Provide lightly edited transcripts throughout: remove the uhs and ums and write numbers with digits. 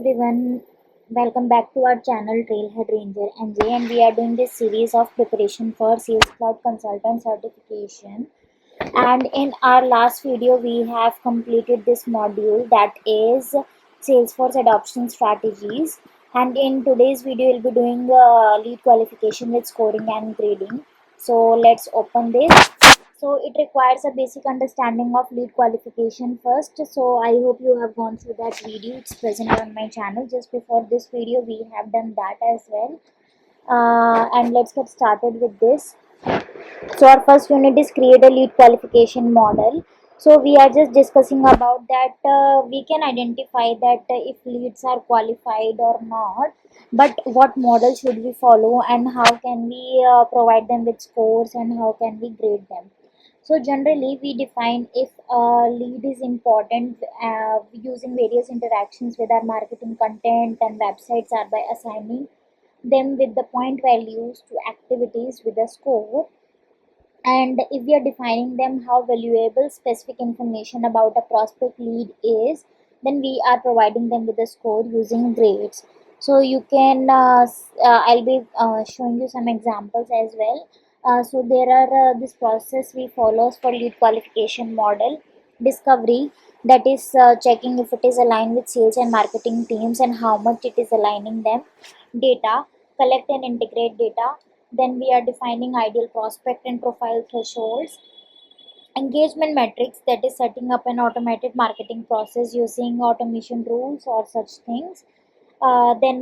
everyone, welcome back to our channel Trailhead Ranger NJ, and we are doing this series of preparation for Sales Cloud Consultant certification. And in our last video, we have completed this module, that is Salesforce adoption strategies. And in today's video, we'll be doing lead qualification with scoring and grading. So let's open this. So it requires a basic understanding of lead qualification first. So I hope you have gone through that video. It's present on my channel. Just before this video, we have done that as well. And let's get started with this. So our first unit is create a lead qualification model. So we are just discussing about that. We can identify that if leads are qualified or not, but what model should we follow, and how can we provide them with scores, and how can we grade them. So generally we define if a lead is important using various interactions with our marketing content and websites are by assigning them with the point values to activities with a score. And if we are defining them how valuable specific information about a prospect lead is, then we are providing them with a score using grades. So you can I'll be showing you some examples as well. So there are this process we follows for lead qualification model: discovery, that is checking if it is aligned with sales and marketing teams and how much it is aligning them; data, collect and integrate data; then we are defining ideal prospect and profile thresholds; engagement metrics, that is setting up an automated marketing process using automation rules or such things; then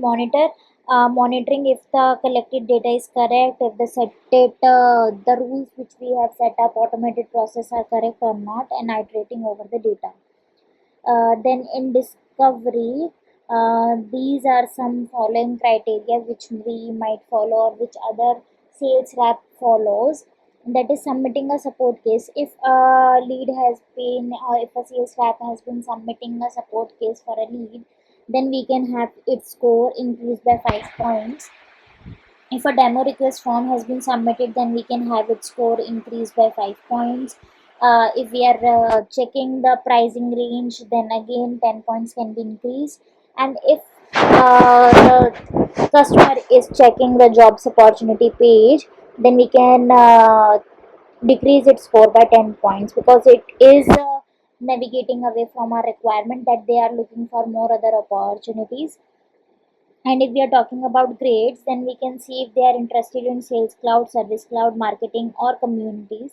monitoring if the collected data is correct, if the rules which we have set up, automated process, are correct or not, and iterating over the data. Then in discovery, these are some following criteria which we might follow, or which other sales rep follows. That is submitting a support case. If a lead has been, or if a sales rep has been submitting a support case for a lead, then we can have its score increased by 5 points. If a demo request form has been submitted, then we can have its score increased by 5 points. If we are checking the pricing range, then again 10 points can be increased. And if the customer is checking the jobs opportunity page, then we can decrease its score by 10 points, because it is navigating away from our requirement that they are looking for more other opportunities. And if we are talking about grades, then we can see if they are interested in sales cloud, service cloud, marketing, or communities.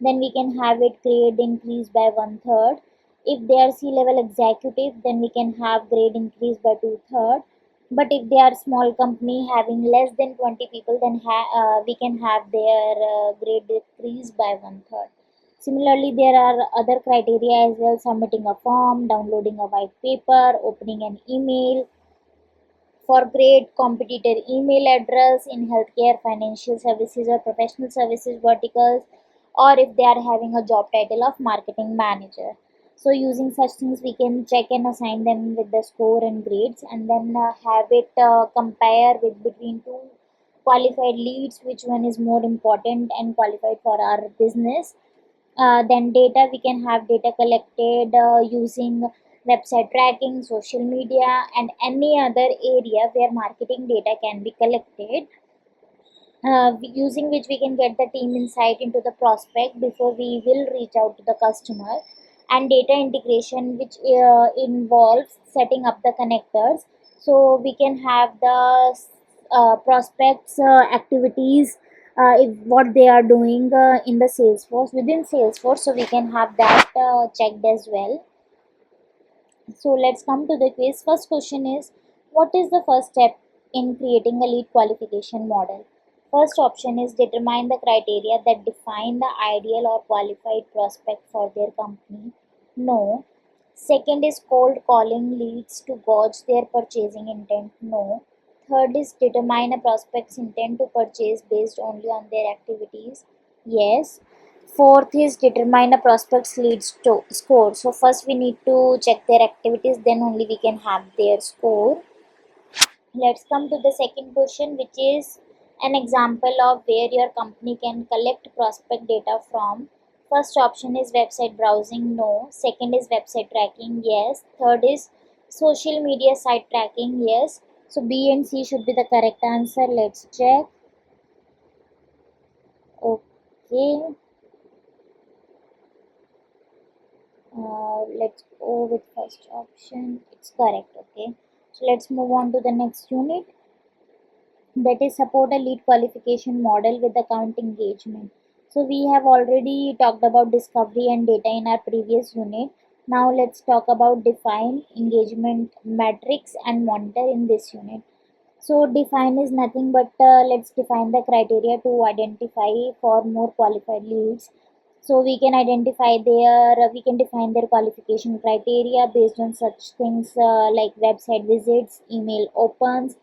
Then we can have it grade increased by 1/3. If they are C-level executive, then we can have grade increased by 2/3. But if they are small company having less than 20 people, then we can have their grade decreased by 1/3. Similarly, there are other criteria as well: submitting a form, downloading a white paper, opening an email. For grade, competitor email address in healthcare, financial services, or professional services verticals, or if they are having a job title of marketing manager. So using such things, we can check and assign them with the score and grades, and then have it compare with between two qualified leads, which one is more important and qualified for our business. Then data, we can have data collected using website tracking, social media, and any other area where marketing data can be collected, using which we can get the team insight into the prospect before we will reach out to the customer. And data integration, which involves setting up the connectors, so we can have the prospects activities, if what they are doing in the salesforce, within salesforce, so we can have that checked as well. So let's come to the quiz. First question is, what is the first step in creating a lead qualification model? First option is determine the criteria that define the ideal or qualified prospect for their company. No. Second is cold calling leads to gauge their purchasing intent. No. Third is determine a prospect's intent to purchase based only on their activities. Yes. Fourth is determine a prospect's leads to score. So first we need to check their activities, then only we can have their score. Let's come to the second question, which is an example of where your company can collect prospect data from. First option is website browsing. No. Second is website tracking. Yes. Third is Social media site tracking, yes. So B and C should be the correct answer. Let's check. Okay. Let's go with first option. It's correct. Okay. So let's move on to the next unit, that is support a lead qualification model with account engagement. So we have already talked about discovery and data in our previous unit. Now let's talk about define engagement metrics and monitor in this unit. So define is nothing but let's define the criteria to identify for more qualified leads. So we can define their qualification criteria based on such things like website visits, email opens,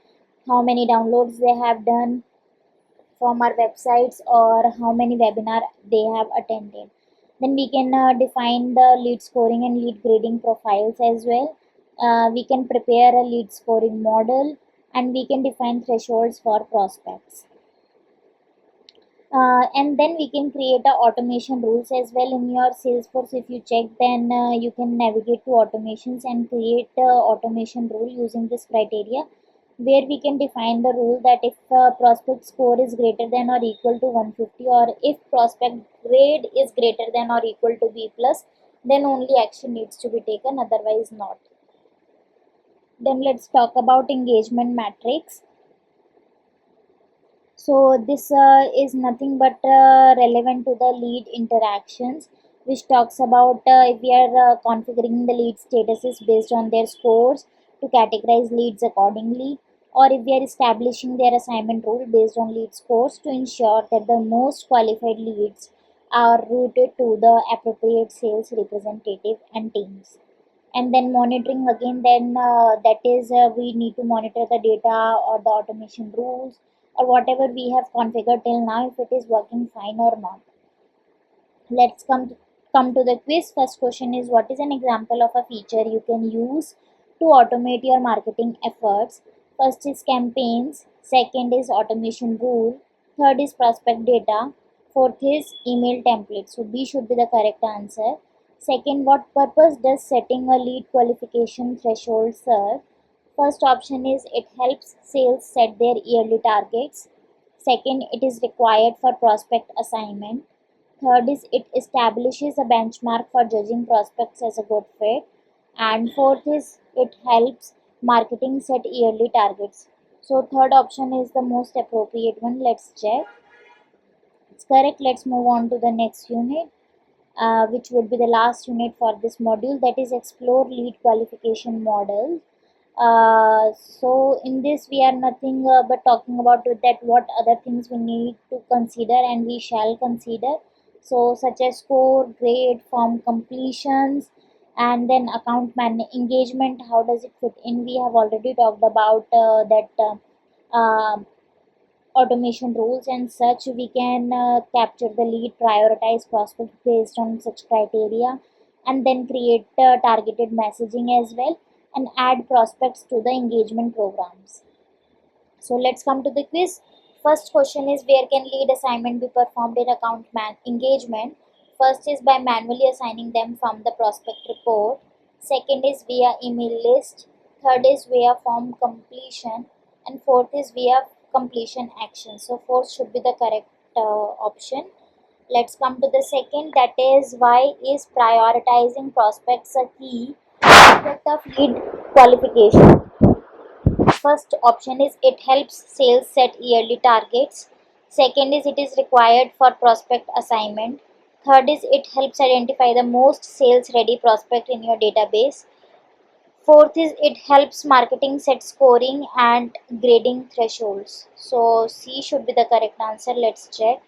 how many downloads they have done from our websites, or how many webinar they have attended. Then we can define the lead scoring and lead grading profiles as well. We can prepare a lead scoring model, and we can define thresholds for prospects. And then we can create a automation rules as well in your salesforce. If you check, then you can navigate to automations and create automation rule using this criteria, where we can define the rule that if prospect score is greater than or equal to 150, or if prospect grade is greater than or equal to B plus, then only action needs to be taken, otherwise not. Then let's talk about engagement matrix. So this is nothing but relevant to the lead interactions, which talks about if we are configuring the lead statuses based on their scores to categorize leads accordingly, or if we are establishing their assignment rule based on lead scores to ensure that the most qualified leads are routed to the appropriate sales representative and teams. And then monitoring again, then that is we need to monitor the data or the automation rules or whatever we have configured till now, if it is working fine or not. Let's come to the quiz. First question is, what is an example of a feature you can use to automate your marketing efforts? First is campaigns, second is automation rule, third is prospect data, fourth is email template. So B should be the correct answer. Second, what purpose does setting a lead qualification threshold serve? First option is it helps sales set their yearly targets. Second, it is required for prospect assignment. Third is it establishes a benchmark for judging prospects as a good fit. And fourth is it helps marketing set yearly targets. So third option is the most appropriate one. Let's check. It's correct. Let's move on to the next unit, which would be the last unit for this module, that is explore lead qualification model. So in this we are nothing but talking about that what other things we need to consider and we shall consider. So such as score, grade, form completions, and then engagement, how does it fit in? We have already talked about that automation rules and such. We can capture the lead, prioritize prospects based on such criteria, and then create targeted messaging as well, and add prospects to the engagement programs. So let's come to the quiz. First question is, where can lead assignment be performed in account engagement? First is by manually assigning them from the prospect report. Second is via email list. Third is via form completion. And fourth is via completion action. So fourth should be the correct option. Let's come to the second, that is, why is prioritizing prospects a key aspect of lead qualification? First option is it helps sales set yearly targets. Second is it is required for prospect assignment. Third is it helps identify the most sales ready prospect in your database. Fourth is it helps marketing set scoring and grading thresholds. So C should be the correct answer. Let's check.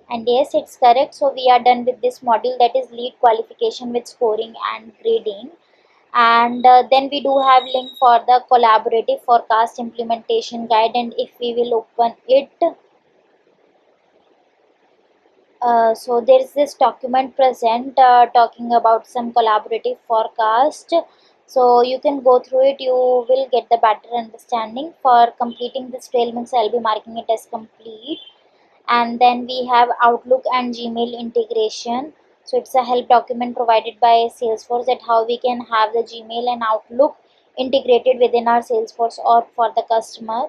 And yes, it's correct. So we are done with this module, that is lead qualification with scoring and grading. And then we do have link for the collaborative forecast implementation guide, and if we will open it, so there is this document present talking about some collaborative forecast. So you can go through it, you will get the better understanding. For completing this trail mix, I'll be marking it as complete. And then we have Outlook and Gmail integration. So it's a help document provided by Salesforce that how we can have the Gmail and Outlook integrated within our Salesforce or for the customer.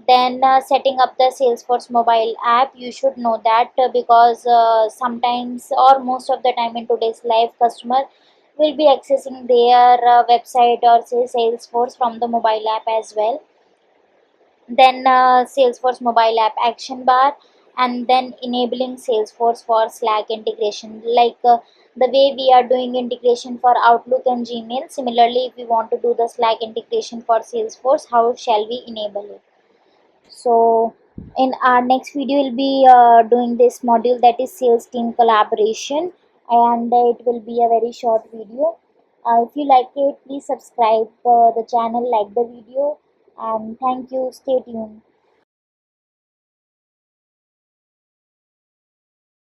Then setting up the Salesforce mobile app, you should know that because sometimes or most of the time in today's life, customer will be accessing their website or say Salesforce from the mobile app as well. Then Salesforce mobile app action bar, and then enabling Salesforce for Slack integration, like the way we are doing integration for Outlook and Gmail. Similarly, if we want to do the Slack integration for Salesforce, how shall we enable it? So in our next video we'll be doing this module, that is sales team collaboration, and it will be a very short video. If you like it, please subscribe the channel, like the video, and thank you. Stay tuned.